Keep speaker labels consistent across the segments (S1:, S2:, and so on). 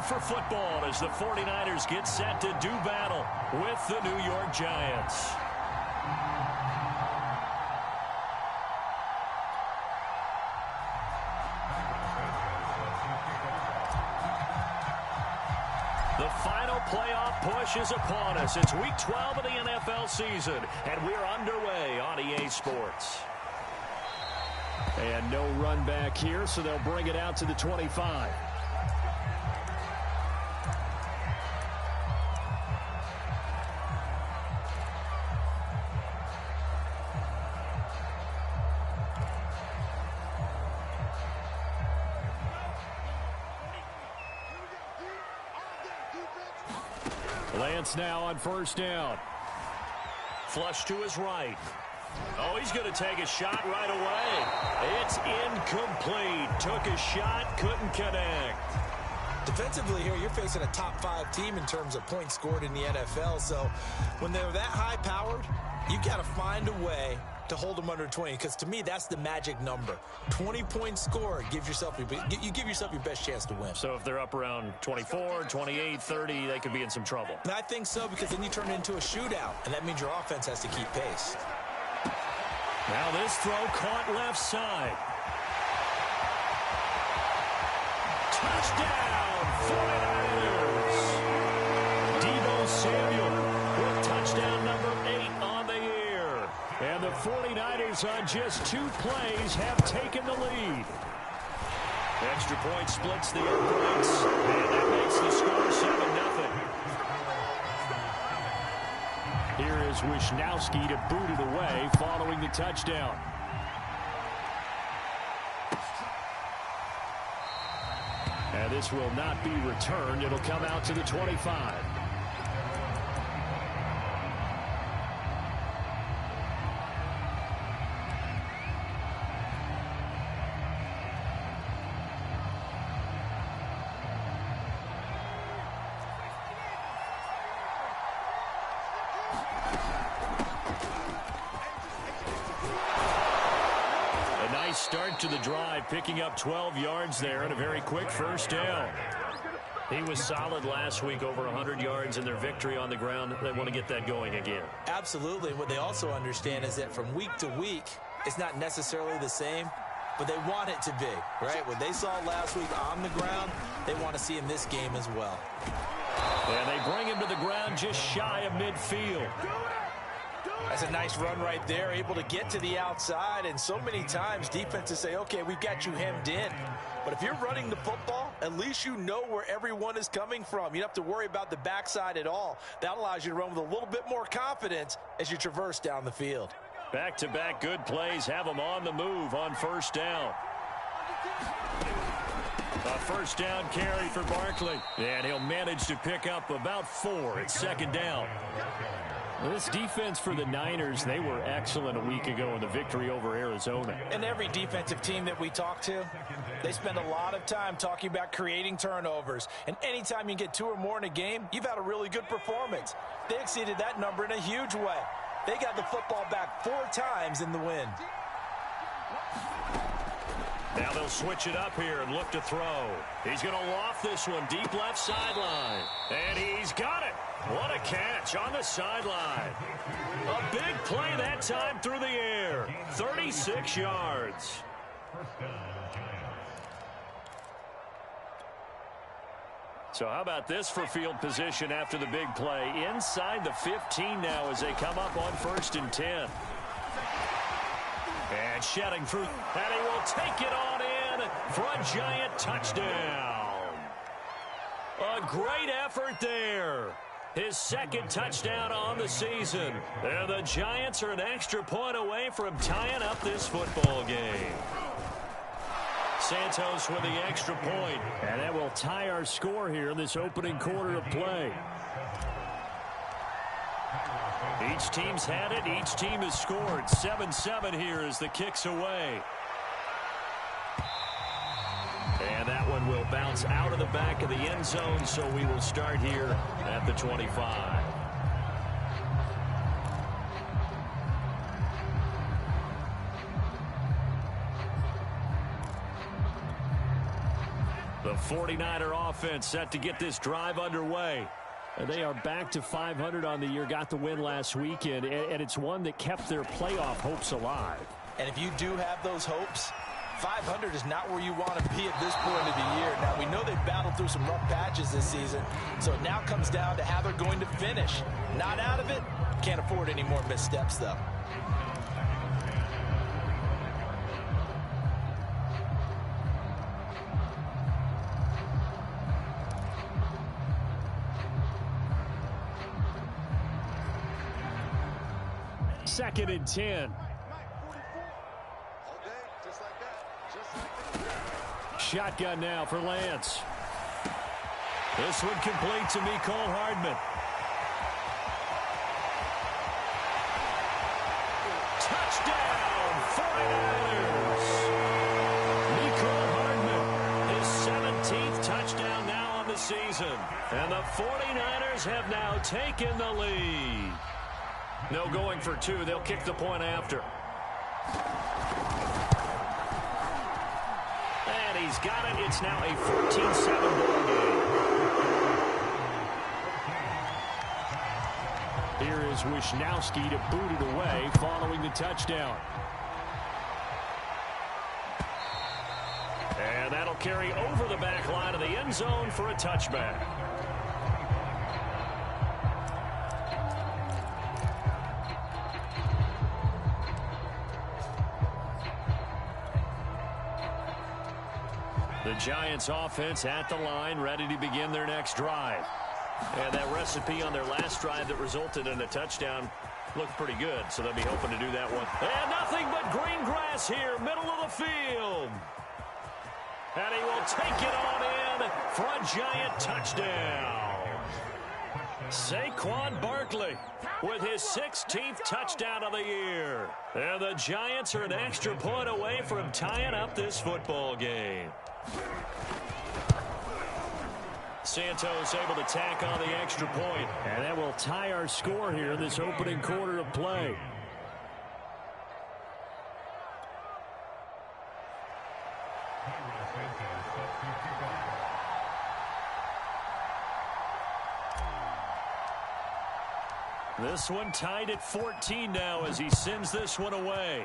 S1: for football as the 49ers get set to do battle with the New York Giants. The final playoff push is upon us. It's Week 12 of the NFL season, and we're underway on EA Sports.
S2: And no run back here, so they'll bring it out to the 25. Lance now on first down.
S1: Flush to his right. Oh, he's going to take a shot right away. It's incomplete. Took a shot, couldn't connect.
S3: Defensively here, you're facing a top 5 team in terms of points scored in the NFL. So when they're that high-powered, you got to find a way to hold them under 20, because to me, that's the magic number. 20 points scored, you give yourself your best chance to win.
S1: So if they're up around 24, 28, 30, they could be in some trouble.
S3: And I think so, because then you turn it into a shootout, and that means your offense has to keep pace.
S1: Now this throw caught left side. Touchdown, 49ers. Deebo Samuel with touchdown number 8 on the year. And the 49ers on just 2 plays have taken the lead. Extra point splits the points, and that makes the score 7-0.
S2: Here is Wisnowski to boot it away following the touchdown. And this will not be returned. It'll come out to the 25.
S1: Start to the drive, picking up 12 yards there and a very quick first down. He was solid last week, over 100 yards in their victory on the ground. They want to get that going again.
S3: Absolutely. What they also understand is that from week to week, it's not necessarily the same, but they want it to be, right? What they saw last week on the ground, they want to see in this game as well.
S1: And they bring him to the ground just shy of midfield.
S3: That's a nice run right there, able to get to the outside, and so many times defenses say, okay, we've got you hemmed in. But if you're running the football, at least you know where everyone is coming from. You don't have to worry about the backside at all. That allows you to run with a little bit more confidence as you traverse down the field.
S1: Back-to-back good plays have them on the move on first down. A first down carry for Barkley. And he'll manage to pick up about 4 at second down.
S2: This defense for the Niners, they were excellent a week ago in the victory over Arizona.
S3: And every defensive team that we talk to, they spend a lot of time talking about creating turnovers. And anytime you get 2 or more in a game, you've had a really good performance. They exceeded that number in a huge way. They got the football back 4 times in the win.
S1: Now they'll switch it up here and look to throw. He's going to loft this one deep left sideline. And he's got it. What a catch on the sideline. A big play that time through the air. 36 yards. So how about this for field position after the big play? Inside the 15 now as they come up on 1st and 10. And shedding through, and he will take it on in for a Giant touchdown. A great effort there. His 2nd touchdown on the season. And the Giants are an extra point away from tying up this football game. Santos with the extra point.
S2: And that will tie our score here in this opening quarter of play.
S1: Each team's had it. Each team has scored. 7-7 here as the kick's away. And that one will bounce out of the back of the end zone, so we will start here at the 25. The 49er offense set to get this drive underway.
S2: And they are back to 500 on the year, got the win last weekend, and it's one that kept their playoff hopes alive.
S3: And if you do have those hopes, 500 is not where you want to be at this point of the year. Now, we know they've battled through some rough patches this season, so it now comes down to how they're going to finish. Not out of it, can't afford any more missteps, though.
S2: Second and 10. Shotgun now for Lance.
S1: This one complete to Mecole Hardman. Touchdown, 49ers. Mecole Hardman, his 17th touchdown now on the season. And the 49ers have now taken the lead. No going for two. They'll kick the point after. And he's got it. It's now a 14-7 ball game.
S2: Here is Wisnowski to boot it away following the touchdown.
S1: And that'll carry over the back line of the end zone for a touchback. The Giants offense at the line, ready to begin their next drive. And that recipe on their last drive that resulted in a touchdown looked pretty good, so they'll be hoping to do that one. And nothing but green grass here, middle of the field. And he will take it on in for a Giant touchdown. Saquon Barkley with his 16th touchdown of the year. And the Giants are an extra point away from tying up this football game. Santos able to tack on the extra point.
S2: And that will tie our score here in this opening quarter of play.
S1: This one tied at 14 now as he sends this one away.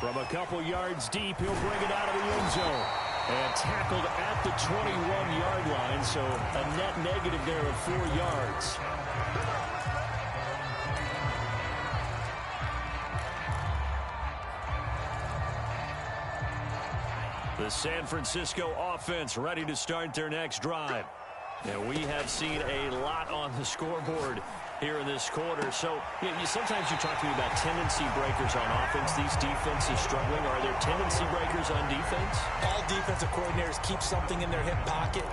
S2: From a couple yards deep, he'll bring it out of the end zone. And tackled at the 21-yard line, so a net negative there of 4 yards.
S1: The San Francisco offense ready to start their next drive. And we have seen a lot on the scoreboard here in this quarter. So sometimes you talk to me about tendency breakers on offense. These defenses struggling. Are there tendency breakers on defense?
S3: All defensive coordinators keep something in their hip pocket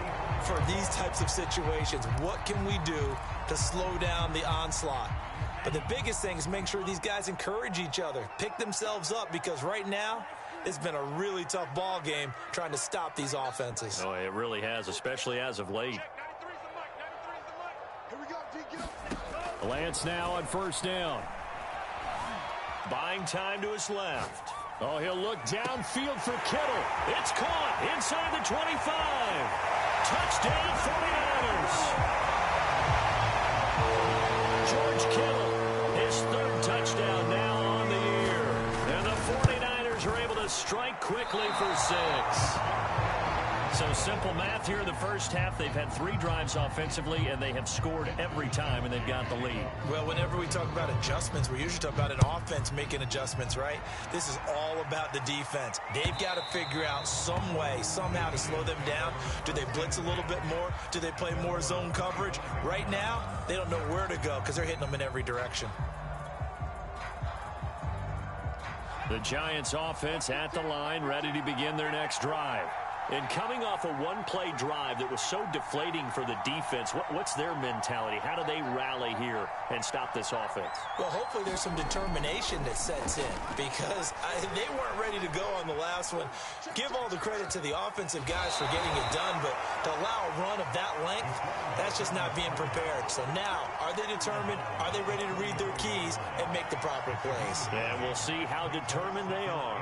S3: for these types of situations. What can we do to slow down the onslaught? But the biggest thing is make sure these guys encourage each other, pick themselves up, because right now it's been a really tough ball game trying to stop these offenses.
S1: Oh, it really has, especially as of late.
S2: Lance now on first down.
S1: Buying time to his left.
S2: Oh, he'll look downfield for Kittle.
S1: It's caught inside the 25. Touchdown 49ers. George Kittle, his third touchdown now on the year. And the 49ers are able to strike quickly for 6. So simple math here in the first half. They've had 3 drives offensively, and they have scored every time, and they've got the lead.
S3: Well, whenever we talk about adjustments, we usually talk about an offense making adjustments, right? This is all about the defense. They've got to figure out some way, somehow to slow them down. Do they blitz a little bit more? Do they play more zone coverage? Right now, they don't know where to go because they're hitting them in every direction.
S1: The Giants offense at the line, ready to begin their next drive. And coming off a one-play drive that was so deflating for the defense, what's their mentality? How do they rally here and stop this offense?
S3: Well, hopefully there's some determination that sets in, because they weren't ready to go on the last one. Give all the credit to the offensive guys for getting it done, but to allow a run of that length, that's just not being prepared. So now, are they determined? Are they ready to read their keys and make the proper plays?
S1: And we'll see how determined they are.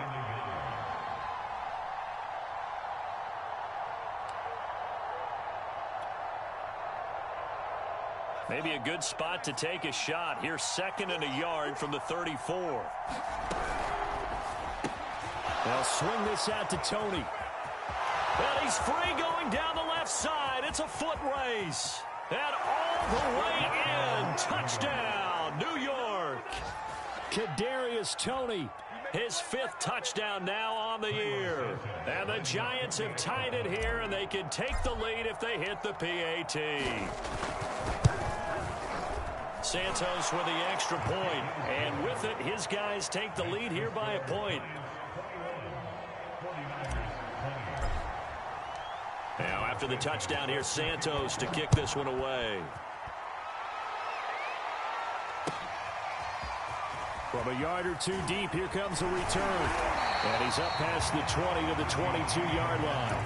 S1: Maybe a good spot to take a shot. Here's 2nd and a yard from the 34.
S2: They'll swing this out to Tony.
S1: Well, he's free going down the left side. It's a foot race. And all the way in. Touchdown, New York.
S2: Kadarius Toney.
S1: His 5th touchdown now on the year. And the Giants have tied it here, and they can take the lead if they hit the PAT. Santos with the extra point. And with it, his guys take the lead here by a point. Now, after the touchdown, here's Santos to kick this one away.
S2: From a yard or two deep, here comes a return. And he's up past the 20 to the 22-yard line.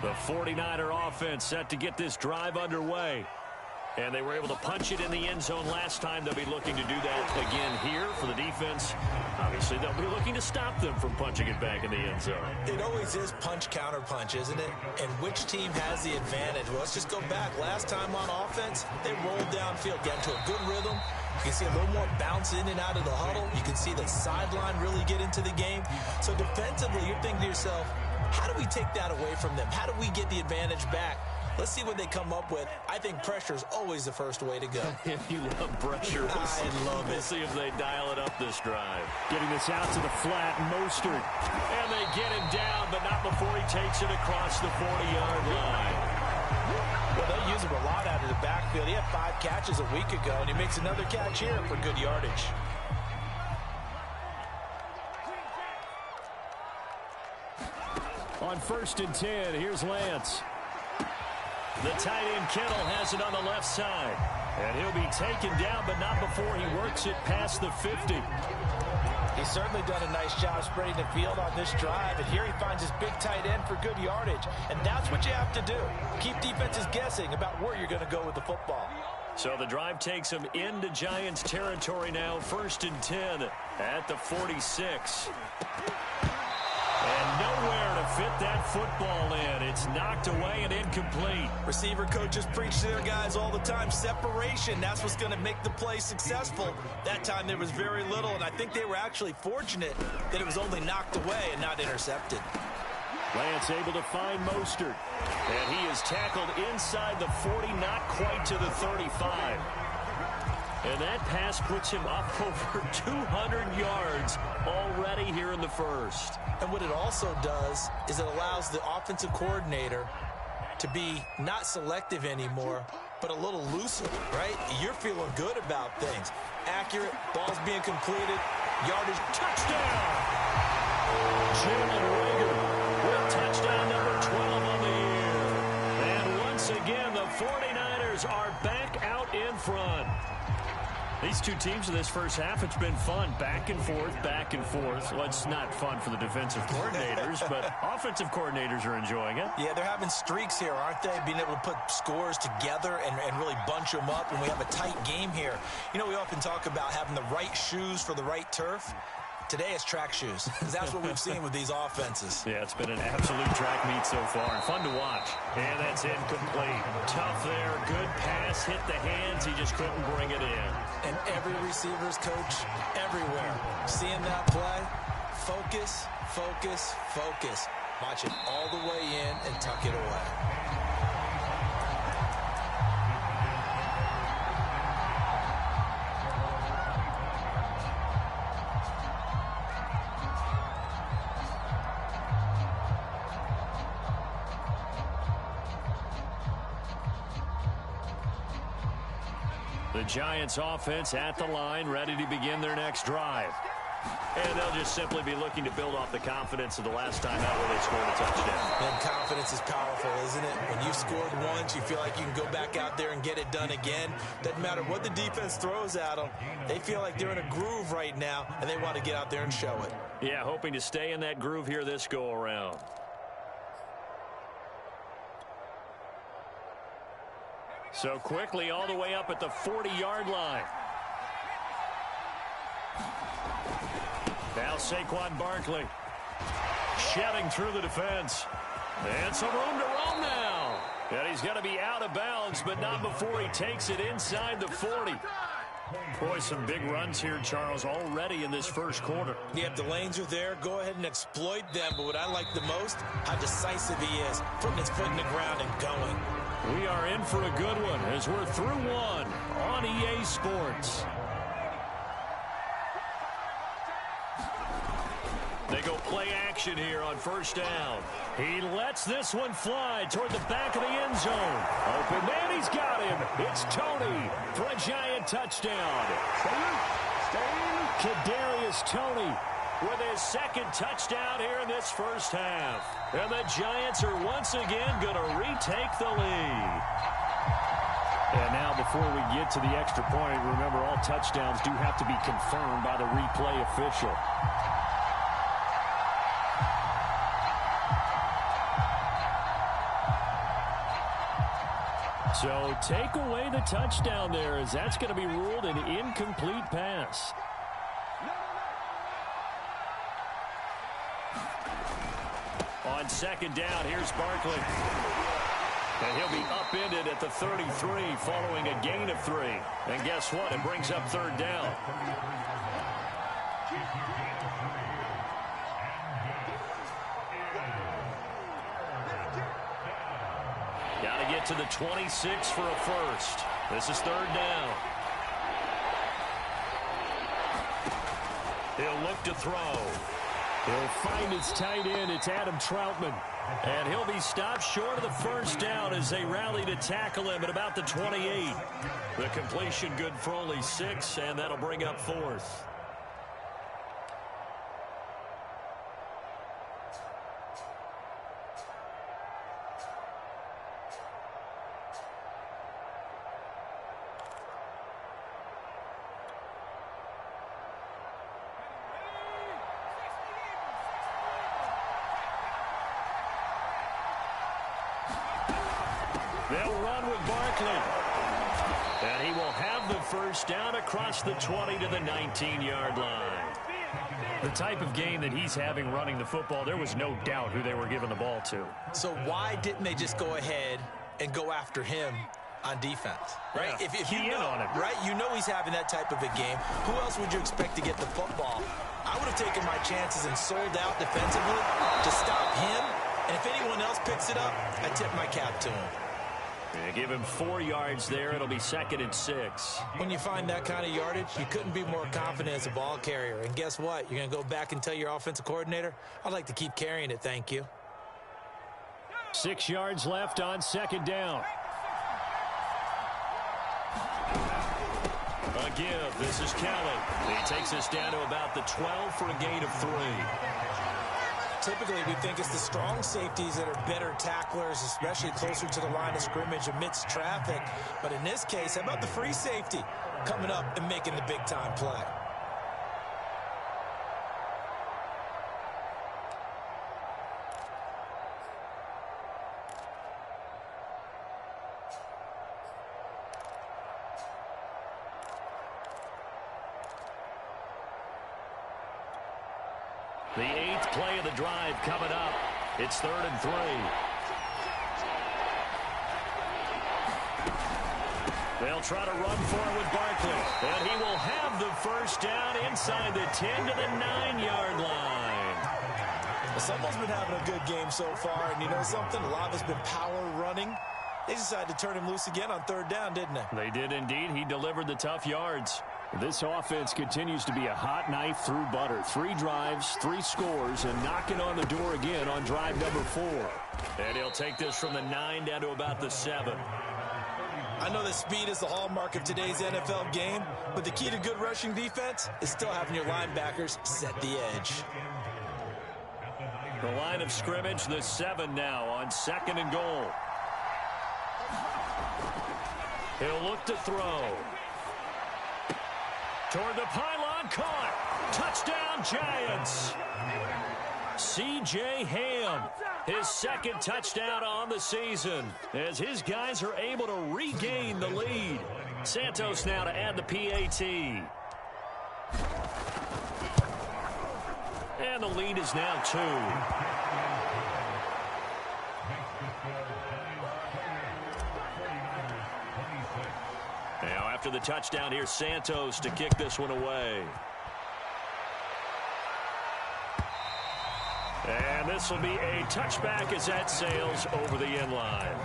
S1: The 49er offense set to get this drive underway. And they were able to punch it in the end zone last time. They'll be looking to do that again here for the defense. Obviously, they'll be looking to stop them from punching it back in the end zone.
S3: It always is punch, counter punch, isn't it? And which team has the advantage? Well, let's just go back. Last time on offense, they rolled downfield, got into a good rhythm. You can see a little more bounce in and out of the huddle. You can see the sideline really get into the game. So defensively, you're thinking to yourself, how do we take that away from them? How do we get the advantage back? Let's see what they come up with. I think pressure is always the first way to go.
S1: You love pressure.
S3: I love it.
S1: We'll see if they dial it up this drive.
S2: Getting this out to the flat, Mostert.
S1: And they get him down, but not before he takes it across the 40-yard line.
S3: Well, they use him a lot out of the backfield. He had 5 catches a week ago, and he makes another catch here for good yardage.
S2: On 1st and 10, here's Lance.
S1: The tight end Kittle has it on the left side. And he'll be taken down, but not before he works it past the 50.
S3: He's certainly done a nice job spreading the field on this drive. And here he finds his big tight end for good yardage. And that's what you have to do. Keep defenses guessing about where you're going to go with the football.
S1: So the drive takes him into Giants territory now. 1st and 10 at the 46. And nowhere to fit that football in. It's knocked away and incomplete.
S3: Receiver coaches preach to their guys all the time. Separation, that's what's going to make the play successful. That time there was very little, and I think they were actually fortunate that it was only knocked away and not intercepted.
S2: Lance able to find Mostert.
S1: And he is tackled inside the 40, not quite to the 35. And that pass puts him up over 200 yards already here in the first.
S3: And what it also does is it allows the offensive coordinator to be not selective anymore, but a little looser, right? You're feeling good about things. Accurate, ball's being completed, yardage, touchdown!
S1: Jalen Reagor with touchdown number 12 on the year. And once again, the 49ers are back out in front. These two teams in this first half, it's been fun. Back and forth, back and forth. Well, it's not fun for the defensive coordinators, but offensive coordinators are enjoying it.
S3: Yeah, they're having streaks here, aren't they? Being able to put scores together and really bunch them up, and we have a tight game here. You know, we often talk about having the right shoes for the right turf. Today it's track shoes, because that's what we've seen with these offenses.
S1: Yeah, it's been an absolute track meet so far, and fun to watch. And that's incomplete. Tough there, good pass, hit the hands, he just couldn't bring it in.
S3: And every receiver's coach everywhere, seeing that play, focus, focus, focus. Watch it all the way in and tuck it away.
S1: The Giants offense at the line, ready to begin their next drive. And they'll just simply be looking to build off the confidence of the last time out where they scored a touchdown.
S3: And confidence is powerful, isn't it? When you've scored once, you feel like you can go back out there and get it done again. Doesn't matter what the defense throws at them. They feel like they're in a groove right now, and they want to get out there and show it.
S1: Yeah, hoping to stay in that groove here this go-around. So quickly all the way up at the 40-yard line.
S2: Now Saquon Barkley shedding through the defense. And some room to roam now. And he's going to be out of bounds, but not before he takes it inside the 40. Boy, some big runs here, Charles, already in this first quarter.
S3: Yep, the lanes are there. Go ahead and exploit them. But what I like the most, how decisive he is, putting his foot in the ground and going.
S2: We are in for a good one as we're through one on EA Sports. They go play action here on first down. He lets this one fly toward the back of the end zone. Open man, he's got him. It's Tony for a giant touchdown. Kadarius Toney with his second touchdown here in this first half. And the Giants are once again going to retake the lead. And now before we get to the extra point, remember all touchdowns do have to be confirmed by the replay official. So take away the touchdown there, as that's going to be ruled an incomplete pass. On second down, here's Barkley. And he'll be upended at the 33 following a gain of 3. And guess what? It brings up third down. Got to get to the 26 for a first. This is third down. He'll look to throw. He'll find his tight end. It's Adam Troutman. And he'll be stopped short of the first down as they rally to tackle him at about the 28. The completion good for only 6, and that'll bring up fourth. They'll run with Barkley. And he will have the first down across the 20 to the 19-yard line. The type of game that he's having running the football, there was no doubt who they were giving the ball to.
S3: So why didn't they just go ahead and go after him on defense? Right?
S2: Yeah,
S3: if you know,
S2: on him.
S3: right? You know he's having that type of a game. Who else would you expect to get the football? I would have taken my chances and sold out defensively to stop him. And if anyone else picks it up, I tip my cap to him.
S2: They give him 4 yards there. It'll be 2nd and 6.
S3: When you find that kind of yardage, you couldn't be more confident as a ball carrier. And guess what? You're going to go back and tell your offensive coordinator, I'd like to keep carrying it, thank you.
S2: 6 yards left on second down. A give. This is Kelly. He takes us down to about the 12 for a gain of 3.
S3: Typically, we think it's the strong safeties that are better tacklers, especially closer to the line of scrimmage amidst traffic. But in this case, how about the free safety coming up and making the big-time play?
S2: The 8th play of the drive coming up. It's 3rd and 3. They'll try to run forward with Barkley. And he will have the first down inside the 10 to the 9-yard line.
S3: Well, someone's been having a good game so far. And you know something? A lot of it's been power running. They decided to turn him loose again on 3rd down, didn't they?
S2: They did indeed. He delivered the tough yards. This offense continues to be a hot knife through butter. 3 drives, 3 scores, and knocking on the door again on drive number 4. And he'll take this from the 9 down to about the 7.
S3: I know that speed is the hallmark of today's NFL game, but the key to good rushing defense is still having your linebackers set the edge.
S2: The line of scrimmage, the 7 now on 2nd and goal. He'll look to throw. Toward the pylon, caught. Touchdown, Giants. C.J. Ham, his 2nd touchdown on the season, as his guys are able to regain the lead. Santos now to add the PAT.
S1: And the lead is now 2. Now after the touchdown, here's Santos to kick this one away. And this will be a touchback as that sails over the end line.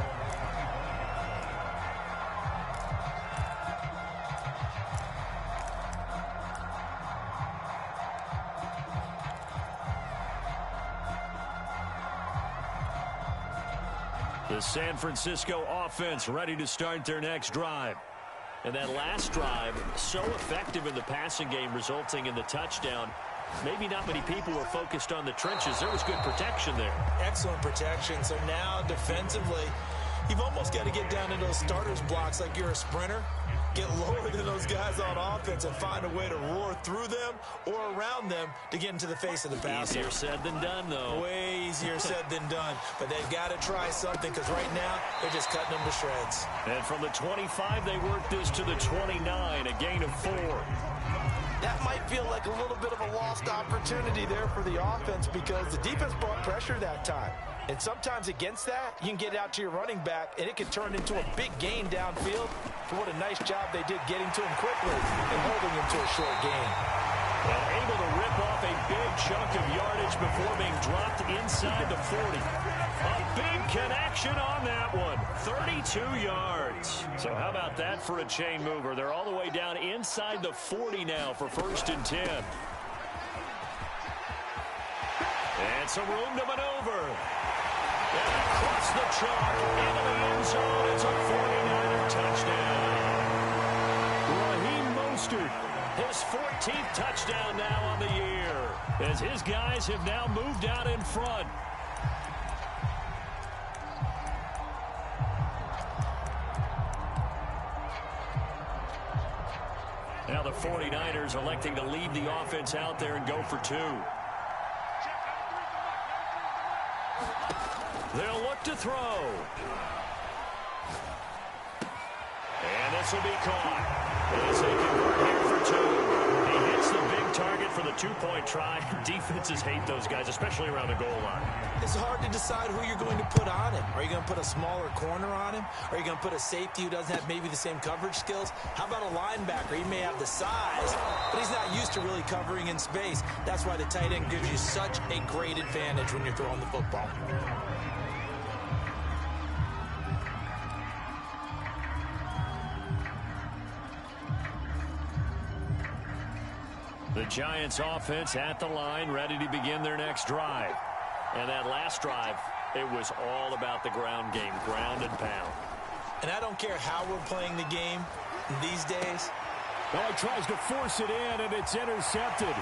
S1: The San Francisco offense ready to start their next drive. And that last drive, so effective in the passing game, resulting in the touchdown. Maybe not many people were focused on the trenches. There was good protection there.
S3: Excellent protection. So now defensively, you've almost got to get down to those starters blocks like you're a sprinter. Get lower than those guys on offense and find a way to roar through them or around them to get into the face of the passer.
S1: Easier said than done, though.
S3: Way easier said than done. But they've got to try something because right now they're just cutting them to shreds.
S1: And from the 25, they work this to the 29, a gain of 4.
S3: That might feel like a little bit of a lost opportunity there for the offense because the defense brought pressure that time. And sometimes against that, you can get out to your running back, and it can turn into a big gain downfield. For what a nice job they did getting to him quickly and holding him to a short gain.
S1: And able to rip off a big chunk of yardage before being dropped inside the 40. A big connection on that one. 32 yards. So how about that for a chain mover? They're all the way down inside the 40 now for 1st and 10. And some room to maneuver. And across the chalk into the end zone. It's a 49er touchdown. Raheem Mostert, his 14th touchdown now on the year, as his guys have now moved out in front. Now the 49ers electing to lead the offense out there and go for 2. They'll look to throw. And this will be caught. As they convert here for 2. He hits the big target for the 2-point try. Defenses hate those guys, especially around the goal line.
S3: It's hard to decide who you're going to put on him. Are you going to put a smaller corner on him? Are you going to put a safety who doesn't have maybe the same coverage skills? How about a linebacker? He may have the size, but he's not used to really covering in space. That's why the tight end gives you such a great advantage when you're throwing the football.
S1: The Giants offense at the line, ready to begin their next drive. And that last drive, it was all about the ground game, ground and pound.
S3: And I don't care how we're playing the game these days.
S2: Well, he tries to force it in, and it's intercepted.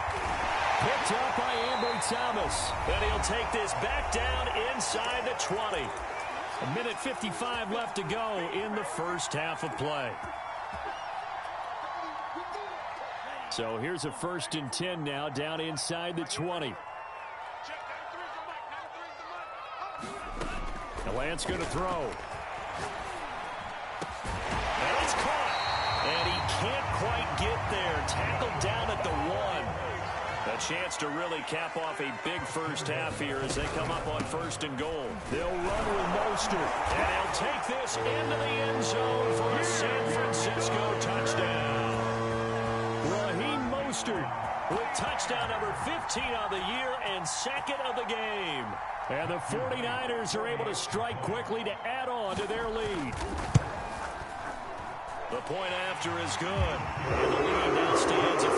S2: Picked up by Ambry Thomas.
S1: And he'll take this back down inside the 20. 1:55 left to go in the first half of play. So here's a 1st and 10 now, down inside the 20. And Lance going to throw. And it's caught. And he can't quite get there. Tackled down at the 1. A chance to really cap off a big first half here as they come up on 1st and goal.
S2: They'll run with Mostert.
S1: And he'll take this into the end zone for a San Francisco touchdown.
S2: With touchdown number 15 on the year and 2nd of the game. And the 49ers are able to strike quickly to add on to their lead.
S1: The point after is good. And the lead now stands at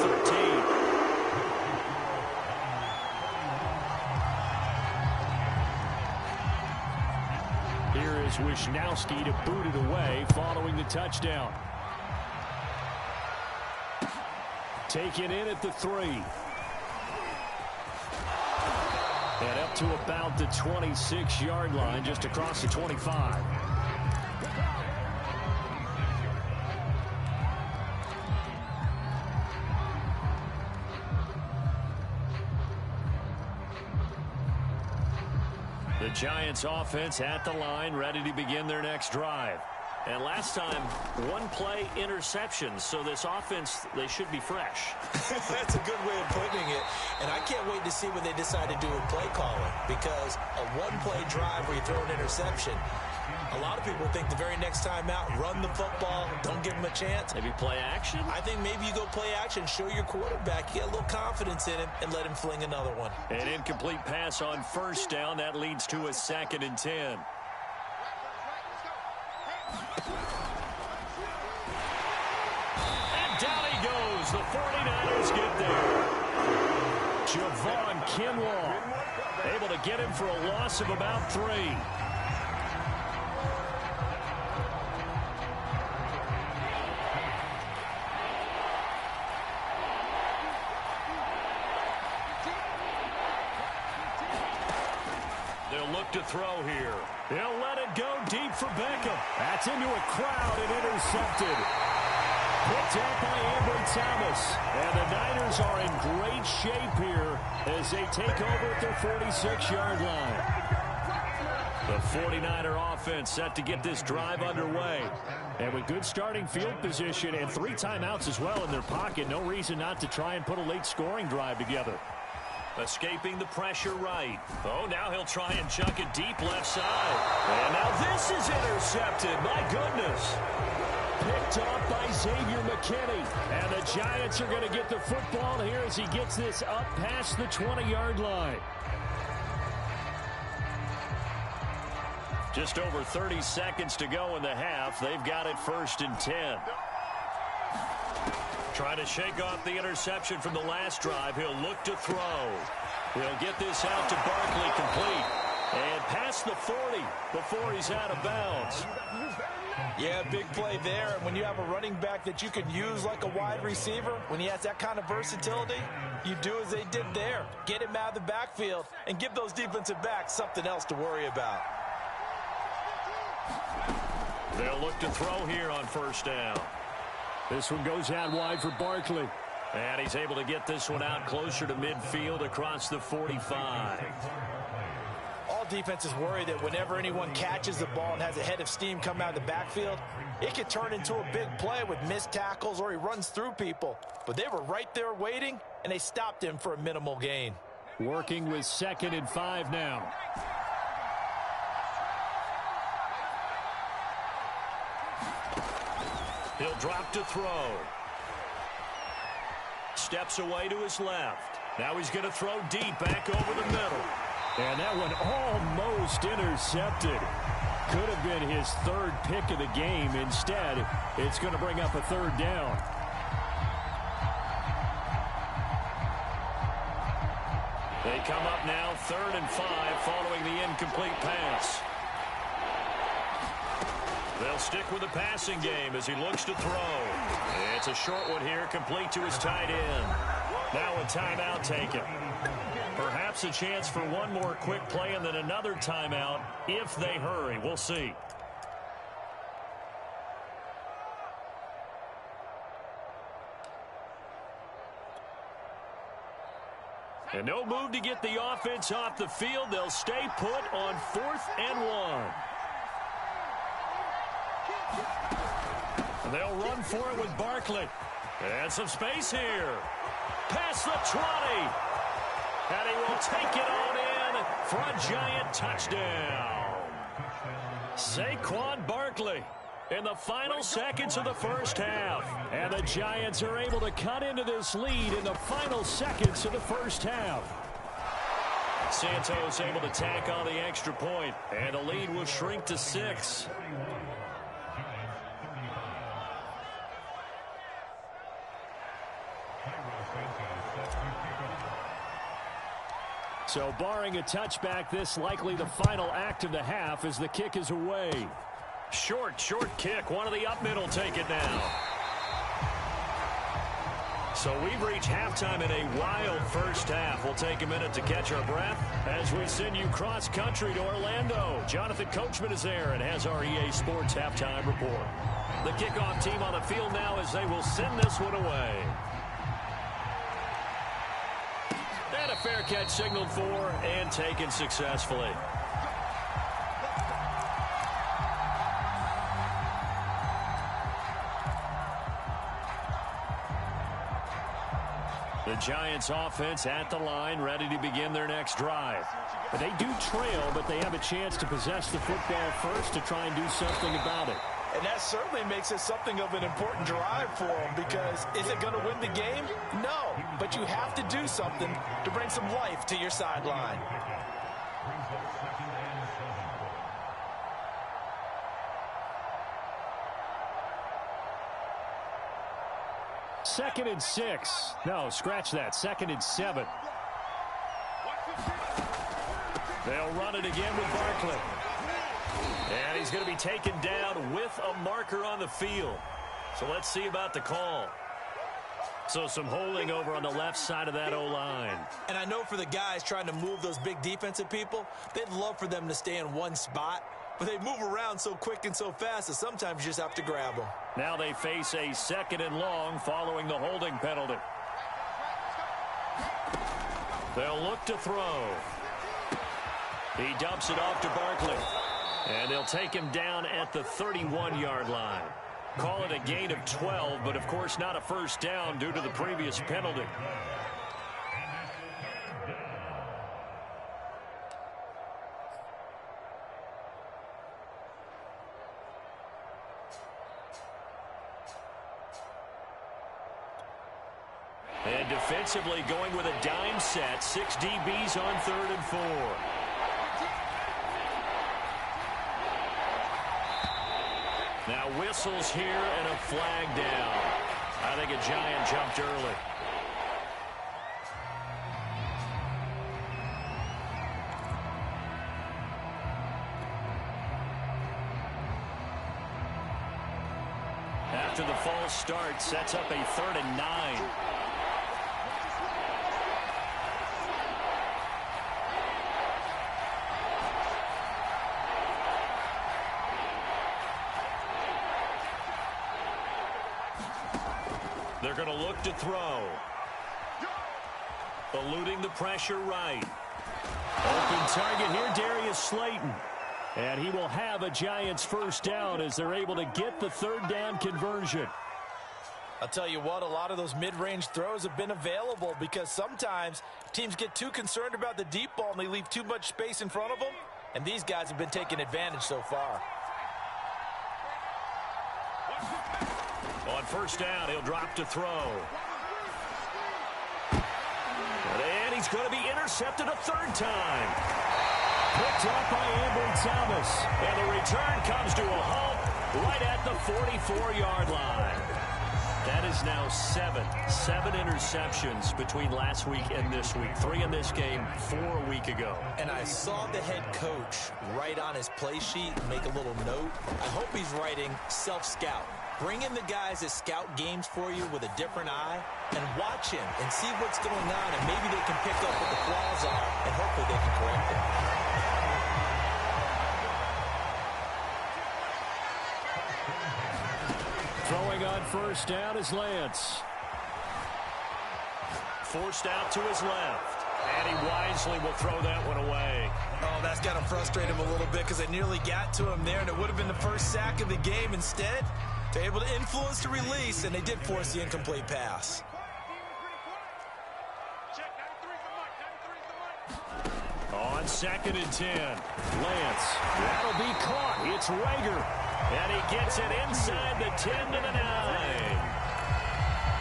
S1: 13.
S2: Here is Wisnowski to boot it away following the touchdown. Taken in at the 3. And up to about the 26-yard line, just across the 25. The Giants offense at the line, ready to begin their next drive.
S1: And last time, one play interception. So this offense, they should be fresh.
S3: That's a good way of putting it. And I can't wait to see what they decide to do with play calling, because a one-play drive where you throw an interception, a lot of people think the very next time out, run the football, don't give them a chance.
S1: Maybe play action?
S3: I think maybe you go play action, show your quarterback, you get a little confidence in him, and let him fling another one.
S1: An incomplete pass on first down. That leads to a 2nd and 10. And down he goes. The 49ers get there. Javon Kinlaw able to get him for a loss of about 3. To throw here. He'll let it go deep for Beckham. That's into a crowd and intercepted. Picked up by Ambry Thomas. And the Niners are in great shape here as they take over at their 46-yard line. The 49er offense set to get this drive underway. And with good starting field position and 3 timeouts as well in their pocket, no reason not to try and put a late scoring drive together. Escaping the pressure right. Oh, now he'll try and chuck it deep left side. And now this is intercepted. My goodness. Picked up by Xavier McKinney. And the Giants are going to get the football here as he gets this up past the 20-yard line. Just over 30 seconds to go in the half. They've got it 1st and 10. Trying to shake off the interception from the last drive. He'll look to throw. He'll get this out to Barkley complete. And past the 40 before he's out of bounds.
S3: Yeah, big play there. And when you have a running back that you can use like a wide receiver, when he has that kind of versatility, you do as they did there. Get him out of the backfield and give those defensive backs something else to worry about.
S1: They'll look to throw here on 1st down. This one goes out wide for Barkley. And he's able to get this one out closer to midfield across the 45.
S3: All defenses worry that whenever anyone catches the ball and has a head of steam come out of the backfield, it could turn into a big play with missed tackles or he runs through people. But they were right there waiting, and they stopped him for a minimal gain.
S2: Working with 2nd and 5 now.
S1: He'll drop to throw. Steps away to his left. Now he's going to throw deep back over the middle.
S2: And that one almost intercepted. Could have been his 3rd pick of the game. Instead, it's going to bring up a 3rd down.
S1: They come up now 3rd and 5 following the incomplete pass. They'll stick with the passing game as he looks to throw. It's a short one here, complete to his tight end. Now a timeout taken. Perhaps a chance for one more quick play and then another timeout if they hurry. We'll see. And no move to get the offense off the field. They'll stay put on 4th and 1. They'll run for it with Barkley. And some space here. Past the 20. And he will take it on in for a Giant touchdown. Saquon Barkley in the final seconds of the 1st half. And the Giants are able to cut into this lead in the final seconds of the 1st half. Santos able to tack on the extra point. And the lead will shrink to 6.
S2: So barring a touchback, this likely the final act of the half as the kick is away.
S1: Short kick. One of the up middle take it now. So we've reached halftime in a wild 1st half. We'll take a minute to catch our breath as we send you cross country to Orlando. Jonathan Coachman is there and has our EA Sports halftime report. The kickoff team on the field now as they will send this one away. And a fair catch signaled for and taken successfully. The Giants offense at the line, ready to begin their next drive.
S2: But they do trail, but they have a chance to possess the football first to try and do something about it.
S3: And that certainly makes it something of an important drive for them, because is it going to win the game? No, but you have to do something to bring some life to your sideline.
S2: Second and 6. No, scratch that. Second and 7.
S1: They'll run it again with Barkley. And he's going to be taken down with a marker on the field. So let's see about the call. So some holding over on the left side of that O-line.
S3: And I know for the guys trying to move those big defensive people, they'd love for them to stay in one spot. But they move around so quick and so fast that sometimes you just have to grab them.
S1: Now they face a second and long following the holding penalty. They'll look to throw. He dumps it off to Barkley. And they'll take him down at the 31-yard line. Call it a gain of 12, but of course not a first down due to the previous penalty. And defensively going with a dime set. 6 DBs on 3rd and 4. Now whistles here and a flag down. I think a Giant jumped early. After the false start, sets up a 3rd and 9. They're going to look to throw. Eluding the pressure right.
S2: Open target here, Darius Slayton. And he will have a Giants first down as they're able to get the 3rd down conversion.
S3: I'll tell you what, a lot of those mid-range throws have been available because sometimes teams get too concerned about the deep ball and they leave too much space in front of them. And these guys have been taking advantage so far.
S1: On first down, he'll drop to throw. And he's going to be intercepted a 3rd time.
S2: Picked up by Ambry Thomas.
S1: And the return comes to a halt right at the 44-yard line. That is now 7 interceptions between last week and this week. 3 in this game, 4 a week ago.
S3: And I saw the head coach write on his play sheet, make a little note. I hope he's writing self-scout. Bring in the guys that scout games for you with a different eye and watch him and see what's going on, and maybe they can pick up what the flaws are, and hopefully they can correct it.
S2: Throwing on first down is Lance.
S1: Forced out to his left. And he wisely will throw that one away.
S3: Oh, that's got to frustrate him a little bit because they nearly got to him there, and it would have been the first sack of the game. Instead, they're able to influence the release, and they did force the incomplete pass.
S1: On 2nd and 10, Lance. That'll be caught. It's Rager. And he gets it inside the 10 to the 9.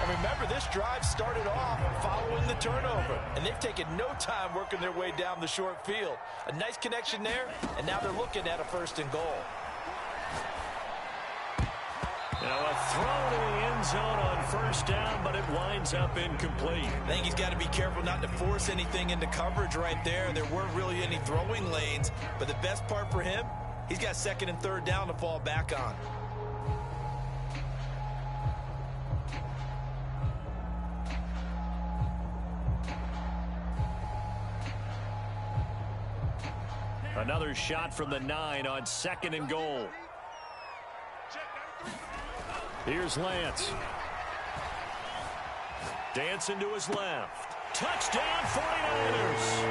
S3: And remember, this drive started off following the turnover, and they've taken no time working their way down the short field. A nice connection there, and now they're looking at a 1st and goal.
S1: Now a throw to the end zone on first down, but it winds up incomplete.
S3: I think he's got to be careful not to force anything into coverage right there. There weren't really any throwing lanes, but the best part for him, he's got 2nd and 3rd down to fall back on.
S1: Another shot from the 9 on 2nd and goal.
S2: Here's Lance.
S1: Dancing to his left. Touchdown 49ers.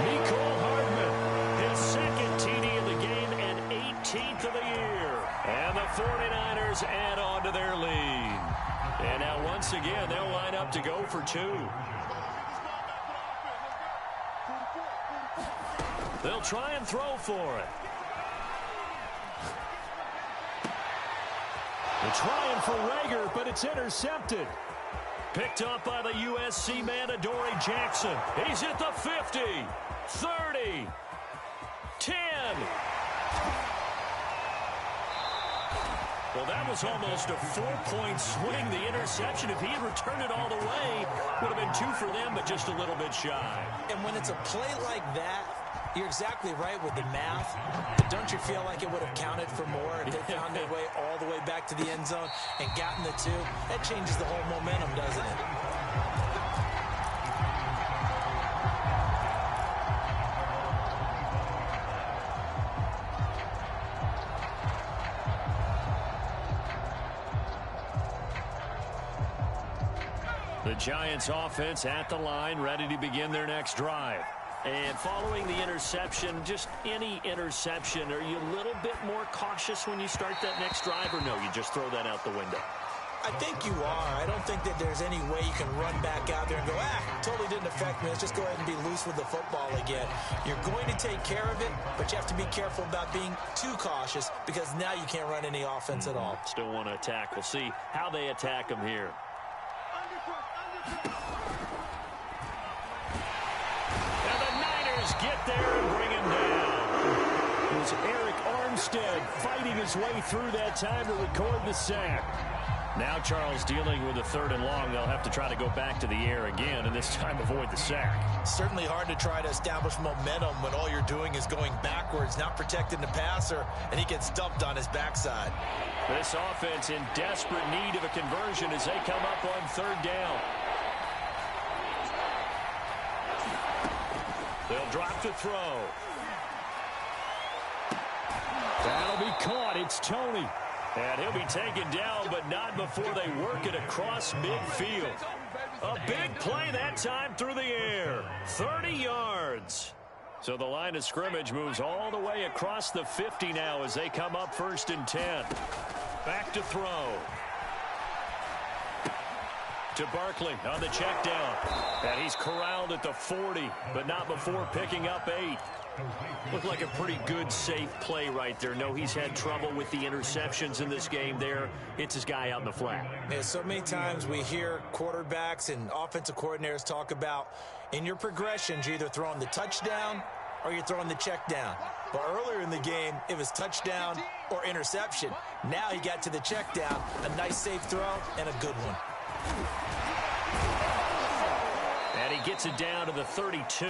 S2: Mecole Hardman.
S1: His 2nd TD of the game and 18th of the year. And the 49ers add on to their lead. And now once once again, they'll line up to go for 2. They'll try and throw for it. They're trying for Rager, but it's intercepted. Picked up by the USC man, Adoree Jackson. He's at the 50, 30, 10. Well, that was almost a 4-point swing. The interception, if he had returned it all the way, would have been 2 for them, but just a little bit shy.
S3: And when it's a play like that, you're exactly right with the math. But don't you feel like it would have counted for more if they found their way all the way back to the end zone and gotten the 2? That changes the whole momentum, doesn't it?
S1: The Giants offense at the line, ready to begin their next drive. And following the interception, just any interception, are you a little bit more cautious when you start that next drive, or no, you just throw that out the window?
S3: I think you are. I don't think that there's any way you can run back out there and go, totally didn't affect me. Let's just go ahead and be loose with the football again. You're going to take care of it, but you have to be careful about being too cautious because now you can't run any offense at all.
S1: Still want to attack. We'll see how they attack them here. And the Niners get there and bring him down. It was Eric Armstead fighting his way through that time to record the sack. Now Charles dealing with a 3rd and long. They'll have to try to go back to the air again, and this time avoid the sack.
S3: Certainly hard to try to establish momentum when all you're doing is going backwards, not protecting the passer, and he gets dumped on his backside.
S1: This offense in desperate need of a conversion as they come up on 3rd down. They'll drop to throw. That'll be caught. It's Toney. And he'll be taken down, but not before they work it across midfield. A big play that time through the air. 30 yards. So the line of scrimmage moves all the way across the 50 now as they come up 1st and 10. Back to throw. To Barkley on the check down. And he's corralled at the 40, but not before picking up 8. Looked like a pretty good, safe play right there. No, he's had trouble with the interceptions in this game there. It's his guy out in the flat.
S3: Yeah, so many times we hear quarterbacks and offensive coordinators talk about in your progressions, you're either throwing the touchdown or you're throwing the check down. But earlier in the game, it was touchdown or interception. Now he got to the check down, a nice safe throw and a good one.
S1: And he gets it down to the 32.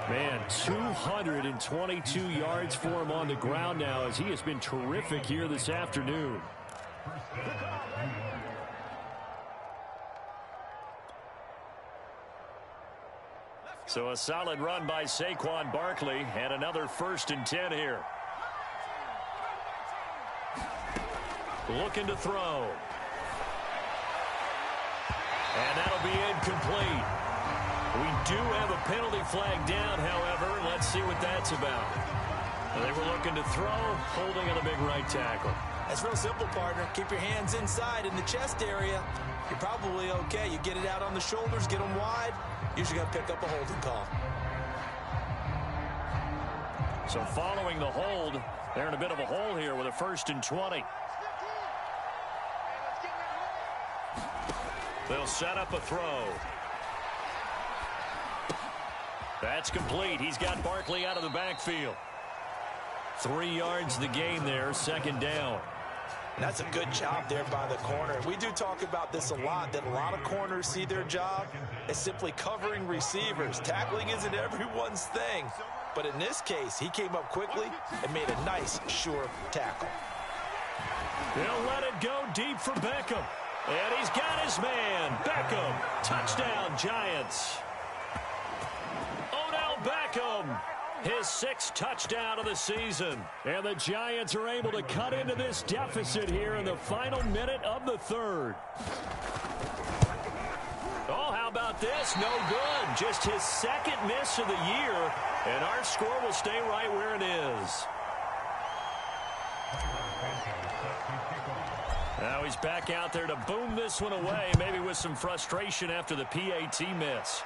S1: Man, 222 yards for him on the ground now as he has been terrific here this afternoon. So a solid run by Saquon Barkley and another 1st and 10 here. Looking to throw. And that'll be incomplete. We do have a penalty flag down, however. Let's see what that's about. They were looking to throw, holding on the big right tackle.
S3: That's real simple, partner. Keep your hands inside in the chest area. You're probably okay. You get it out on the shoulders, get them wide. Usually going to pick up a holding call.
S1: So following the hold, they're in a bit of a hole here with a 1st and 20. They'll set up a throw. That's complete. He's got Barkley out of the backfield. 3 yards the gain there, 2nd down.
S3: That's a good job there by the corner. We do talk about this a lot, that a lot of corners see their job as simply covering receivers. Tackling isn't everyone's thing. But in this case, he came up quickly and made a nice, sure tackle.
S1: They'll let it go deep for Beckham. And he's got his man. Beckham, touchdown, Giants. Odell Beckham, his 6th touchdown of the season. And the Giants are able to cut into this deficit here in the final minute of the 3rd. Oh, how about this? No good. Just his 2nd miss of the year. And our score will stay right where it is. Now he's back out there to boom this one away, maybe with some frustration after the PAT miss.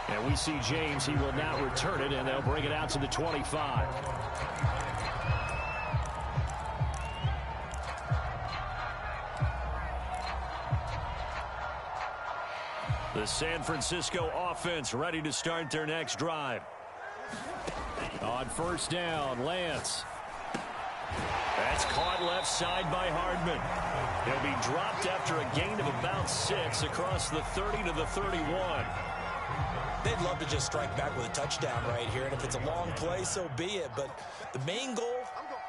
S1: And we see James. He will now return it, and they'll bring it out to the 25. The San Francisco offense ready to start their next drive. On first down, Lance. That's caught left side by Hardman. He'll be dropped after a gain of about 6 across the 30 to the 31.
S3: They'd love to just strike back with a touchdown right here, and if it's a long play, so be it. But the main goal,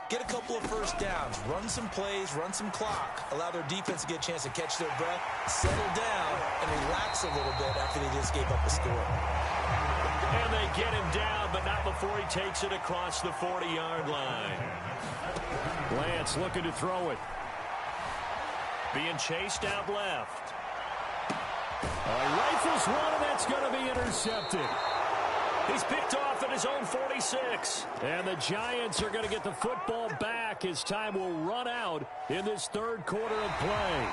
S3: get a couple of first downs, run some plays, run some clock, allow their defense to get a chance to catch their breath, settle down, and relax a little bit after they just gave up a score.
S1: And they get him down, but not before he takes it across the 40-yard line. Lance looking to throw it. Being chased out left. Rifles one, and that's going to be intercepted. He's picked off at his own 46. And the Giants are going to get the football back as time will run out in this third quarter of play.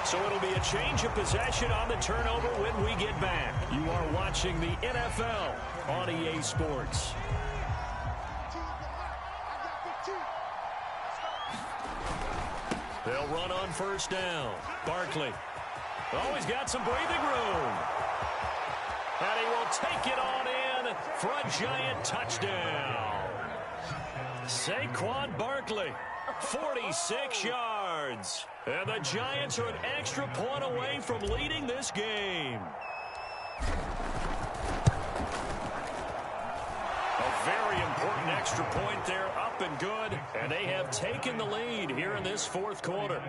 S1: So it'll be a change of possession on the turnover when we get back. You are watching the NFL on EA Sports. They'll run on first down. Barkley. Oh, he's got some breathing room. And he will take it on in for a Giant touchdown. Saquon Barkley, 46 yards. And the Giants are an extra point away from leading this game. A very important extra point there, up and good. And they have taken the lead here in this fourth quarter.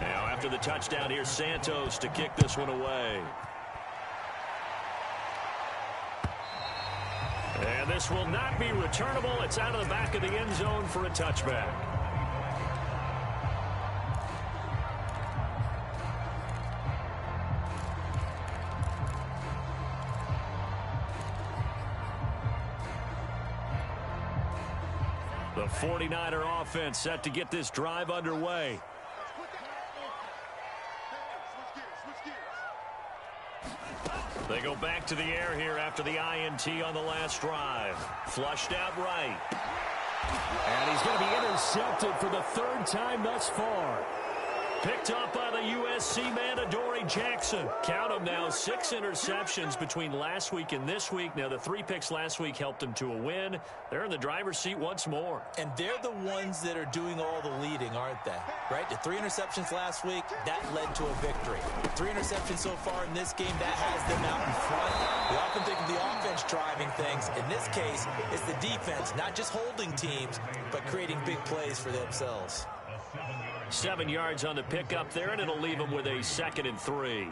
S1: Now, after the touchdown, here's Santos to kick this one away. And this will not be returnable. It's out of the back of the end zone for a touchback. The 49er offense set to get this drive underway. They go back to the air here after the INT on the last drive. Flushed out right. And he's going to be intercepted for the third time thus far. Picked up by the USC man, Adoree Jackson. Count them now, 6 interceptions between last week and this week. Now, the 3 picks last week helped him to a win. They're in the driver's seat once more.
S3: And they're the ones that are doing all the leading, aren't they? Right? The 3 interceptions last week, that led to a victory. 3 interceptions so far in this game, that has them out in front. We often think of the offense driving things. In this case, it's the defense, not just holding teams, but creating big plays for themselves.
S1: 7 yards on the pickup there, and it'll leave them with a 2nd and 3.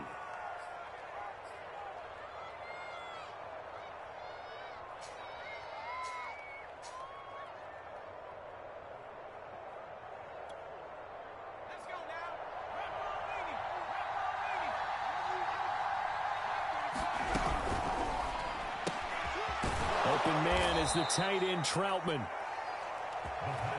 S1: Open man is the tight end, Troutman.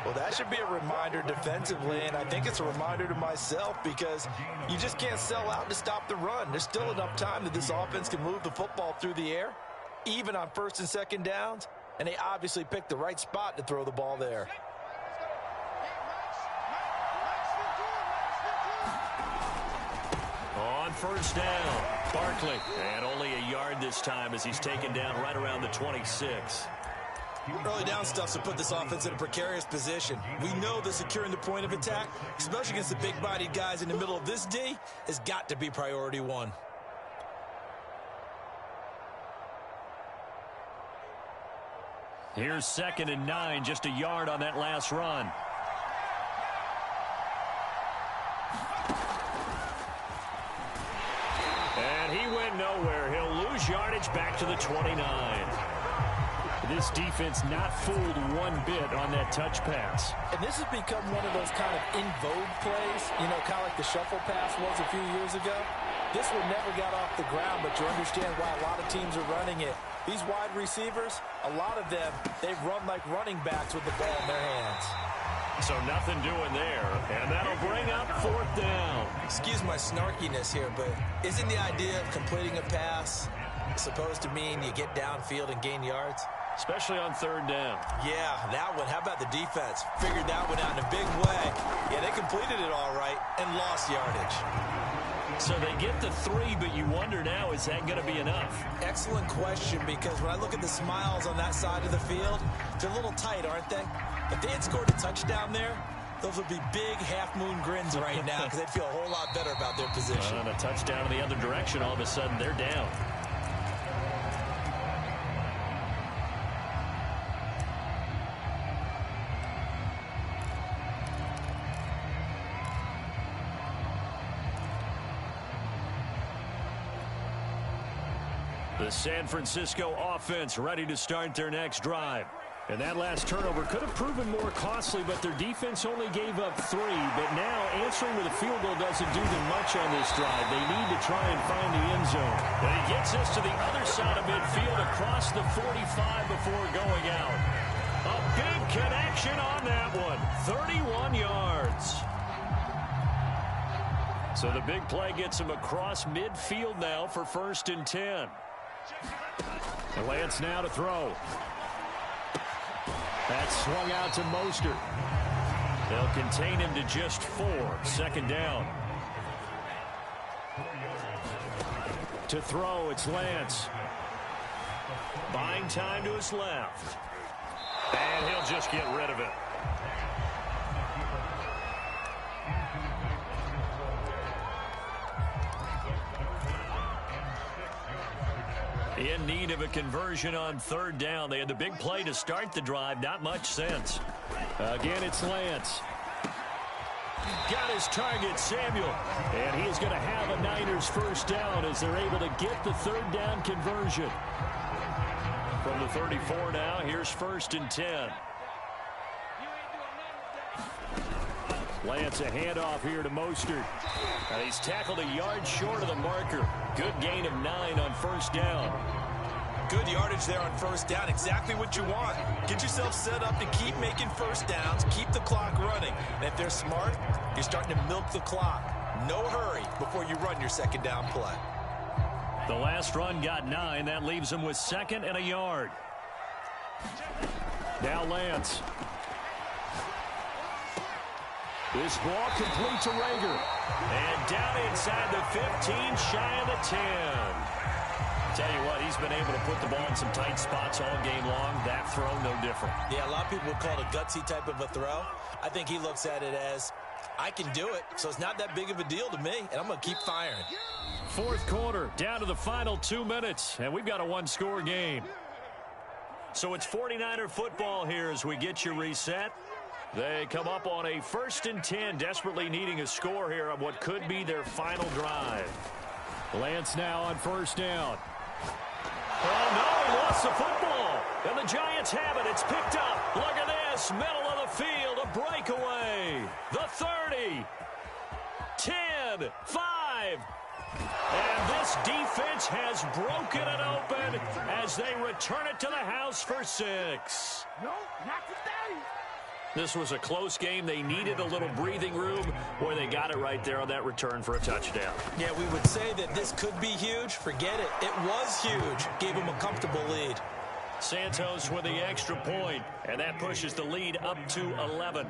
S3: Well, that should be a reminder defensively, and I think it's a reminder to myself because you just can't sell out to stop the run. There's still enough time that this offense can move the football through the air, even on 1st and 2nd downs, and they obviously picked the right spot to throw the ball there.
S1: On first down, Barkley, and only a yard this time as he's taken down right around the 26.
S3: Early down stuff to put this offense in a precarious position. We know that securing the point of attack, especially against the big-bodied guys in the middle of this D, has got to be priority 1.
S1: Here's 2nd and 9, just a yard on that last run. And he went nowhere. He'll lose yardage back to the 29. This defense not fooled one bit on that touch pass.
S3: And this has become one of those kind of in vogue plays, you know, kind of like the shuffle pass was a few years ago. This one never got off the ground, but you understand why a lot of teams are running it. These wide receivers, a lot of them, they've run like running backs with the ball in their hands.
S1: So nothing doing there, and that'll bring up fourth down.
S3: Excuse my snarkiness here, but isn't the idea of completing a pass supposed to mean you get downfield and gain yards?
S1: Especially on third down.
S3: Yeah, that one. How about the defense? Figured that one out in a big way. Yeah, they completed it all right and lost yardage.
S1: So they get the 3, but you wonder now, is that going to be enough?
S3: Excellent question, because when I look at the smiles on that side of the field, they're a little tight, aren't they? If they had scored a touchdown there, those would be big half-moon grins right now because they'd feel a whole lot better about their position.
S1: And a touchdown in the other direction, all of a sudden they're down. The San Francisco offense ready to start their next drive. And that last turnover could have proven more costly, but their defense only gave up 3. But now answering with a field goal doesn't do them much on this drive. They need to try and find the end zone. And he gets us to the other side of midfield across the 45 before going out. A big connection on that one. 31 yards. So the big play gets him across midfield now for 1st and 10. And Lance now to throw. That's swung out to Mostert. They'll contain him to just 4. 2nd down. To throw, it's Lance. Buying time to his left. And he'll just get rid of it. In need of a conversion on 3rd down. They had the big play to start the drive. Not much sense. Again, it's Lance. Got his target, Samuel. And he is going to have a Niners 1st down as they're able to get the 3rd down conversion. From the 34 now, here's 1st and 10. Lance, a handoff here to Mostert. He's tackled a yard short of the marker. Good gain of 9 on 1st down.
S3: Good yardage there on 1st down. Exactly what you want. Get yourself set up to keep making 1st downs. Keep the clock running. And if they're smart, you're starting to milk the clock. No hurry before you run your 2nd down play.
S1: The last run got 9. That leaves him with 2nd and a yard. Now Lance. This ball complete to Rager. And down inside the 15, shy of the 10. Tell you what, he's been able to put the ball in some tight spots all game long. That throw, no different.
S3: Yeah, a lot of people would call it a gutsy type of a throw. I think he looks at it as, I can do it, so it's not that big of a deal to me, and I'm going to keep firing.
S1: 4th quarter, down to the final 2 minutes, and we've got a 1-score game. So it's 49er football here as we get you reset. They come up on a 1st and 10, desperately needing a score here on what could be their final drive. Lance now on 1st down. Oh, no, he lost the football. And the Giants have it. It's picked up. Look at this. Middle of the field, a breakaway. The 30. 10, 5. And this defense has broken it open as they return it to the house for 6.
S2: No, not today.
S1: This was a close game. They needed a little breathing room. Boy, they got it right there on that return for a touchdown.
S3: Yeah, we would say that this could be huge. Forget it. It was huge. Gave them a comfortable lead.
S1: Santos with the extra point, and that pushes the lead up to 11.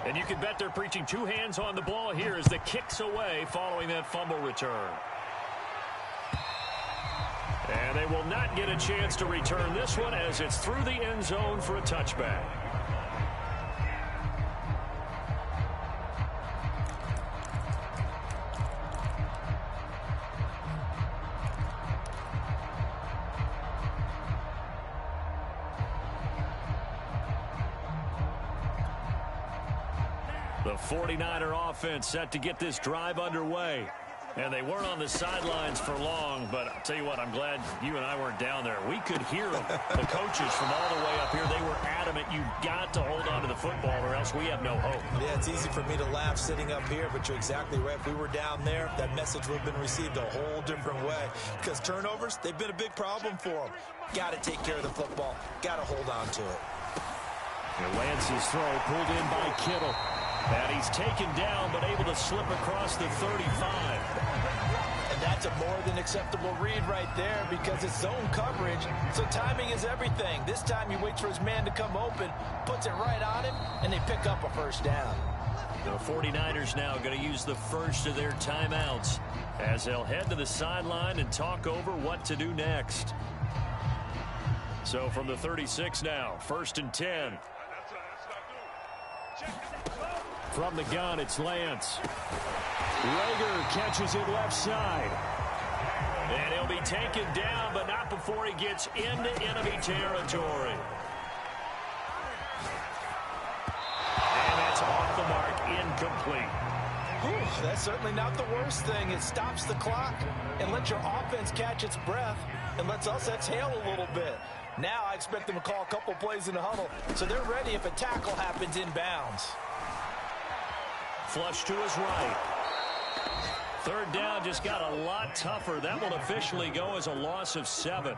S1: And you can bet they're preaching 2 hands on the ball here as the kick's away following that fumble return. And they will not get a chance to return this one as it's through the end zone for a touchback. The 49er offense set to get this drive underway.
S2: And they weren't on the sidelines for long, but I'll tell you what, I'm glad you and I weren't down there. We could hear them. The coaches from all the way up here, they were adamant, you've got to hold on to the football or else we have no hope.
S3: Yeah, it's easy for me to laugh sitting up here, but you're exactly right. If we were down there, that message would have been received a whole different way. Because turnovers, they've been a big problem for them. Got to take care of the football. Got to hold on to it.
S2: And Lance's throw pulled in by Kittle. And he's taken down, but able to slip across the 35.
S3: And that's a more than acceptable read right there because it's zone coverage, so timing is everything. This time he waits for his man to come open, puts it right on him, and they pick up a first down.
S2: The 49ers now going to use the first of their timeouts as they'll head to the sideline and talk over what to do next. So from the 36 now, 1st and 10. From the gun, it's Lance. Rager catches it left side. And he'll be taken down, but not before he gets into enemy territory. And that's off the mark, incomplete.
S3: Whew, that's certainly not the worst thing. It stops the clock and lets your offense catch its breath and lets us exhale a little bit. Now I expect them to call a couple plays in the huddle, so they're ready if a tackle happens inbounds.
S2: Flush to his right. 3rd down just got a lot tougher. That will officially go as a loss of 7.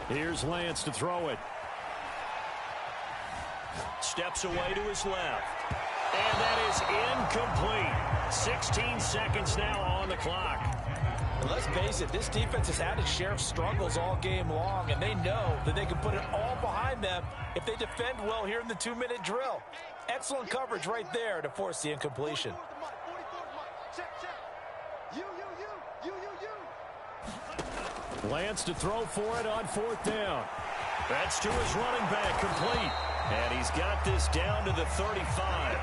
S2: Here's Lance to throw it. Steps away to his left. And that is incomplete. 16 seconds now on the clock.
S3: And let's face it, this defense has had its share of struggles all game long, and they know that they can put it all behind them if they defend well here in the 2-minute drill. Excellent coverage right there to force the incompletion.
S2: Lance to throw for it on 4th down. That's to his running back, complete. And he's got this down to the 35.